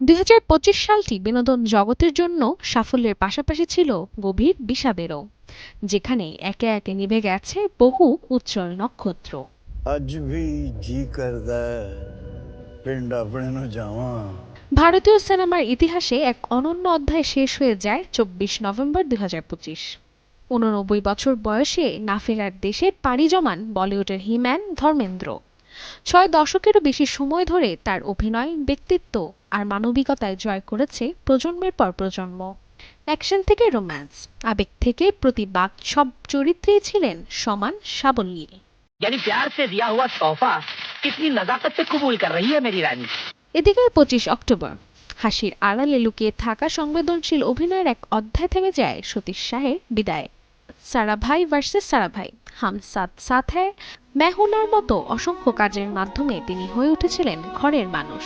২০২৫ সালটি বিনোদন জগতের জন্য সাফল্যের পাশাপাশি ছিল গভীর বিষাদেরও, যেখানে একে একে নিভে গেছে বহু উজ্জ্বল নক্ষত্র। ਅੱਜ ਵੀ ਜੀ ਕਰਦਾ ਪਿੰਡ ਆਪਣੇ ਨੂੰ ਜਾਵਾਂ। ভারতীয় সিনেমার ইতিহাসে এক অনন্য অধ্যায় শেষ হয়ে যায় ২৪ নভেম্বর ২০২৫। ৮৯ বছর বয়সে না ফেরার দেশে পাড়ি জমান বলিউডের হিম্যান ধর্মেন্দ্র। ৬ দশকেরও বেশি সময় ধরে তার অভিনয়, ব্যক্তিত্ব আর মানবিকতায় জয় করেছে প্রজন্মের পর প্রজন্ম। অ্যাকশন থেকে রোম্যান্স, আবেগ থেকে প্রতিবাদ, সব চরিত্রেই ছিলেন সমান সাবলীল। यानी प्यार से दिया हुआ तोहफा कितनी नजाकत से कबूल कर रही है मेरी रानी। এদিকে ২৫ অক্টোবর হাসির আড়ালে লুকিয়ে থাকা সংবেদনশীল অভিনয়ের এক অধ্যায় থেমে যায় সতীশ শাহের বিদায়। সারা ভাই ভার্সেস সারা ভাই, হাম সাথ সাথ হ্যায়, মেহুনার মতো অসংখ্য কাজের মাধ্যমে তিনি হয়ে উঠেছিলেন ঘরের মানুষ।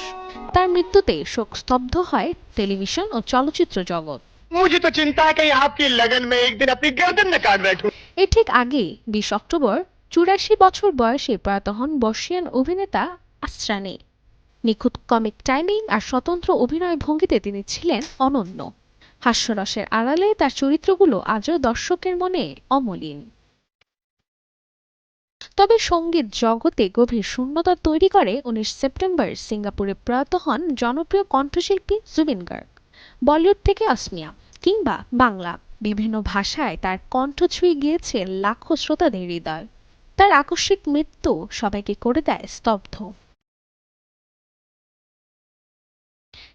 তার মৃত্যুতে শোকস্তব্ধ হয় টেলিভিশন ও চলচ্চিত্র জগৎ। मुझे तो चिंता है कहीं आपकी लगन में एक दिन अपनी गर्दन न काट बैठूं। এর ঠিক আগে ২০ অক্টোবর ৮৪ বছর বয়সে প্রয়াত হন বর্ষিয়ান অভিনেতা আসরানী। নিখুঁত কমিক টাইমিং আর স্বতন্ত্র অভিনয় ভঙ্গিতে তিনি ছিলেন অনন্য। হাস্যরসের আড়ালে তার চরিত্রগুলো আজও দর্শকের মনে অমলিন। তবে সঙ্গীত জগতে গভীর শূন্যতা তৈরি করে ১৯ সেপ্টেম্বর সিঙ্গাপুরে প্রয়াত হন জনপ্রিয় কণ্ঠশিল্পী জুবিন গার্গ। বলিউড থেকে আসমিয়া কিংবা বাংলা বিভিন্ন ভাষায় তার কণ্ঠ ছুঁয়ে গিয়েছে লাখো শ্রোতাদের হৃদয়। তার আকস্মিক মৃত্যু সবাইকে করে দেয় স্তব্ধ।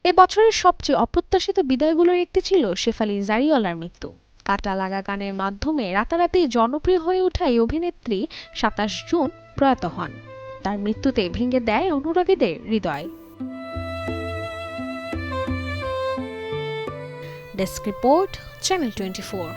এ বছরের সবচেয়ে অপ্রত্যাশিত বিদায়গুলোর একটি ছিল শেফালি জারিওয়ালার মৃত্যু। কাটা লাগা গানের মাধ্যমে রাতারাতি জনপ্রিয় হয়ে ওঠা এই অভিনেত্রী ২৭ জুন প্রয়াত হন। তার মৃত্যুতে ভেঙে দেয় অনুরাগীদের হৃদয়। Desk report, channel 24।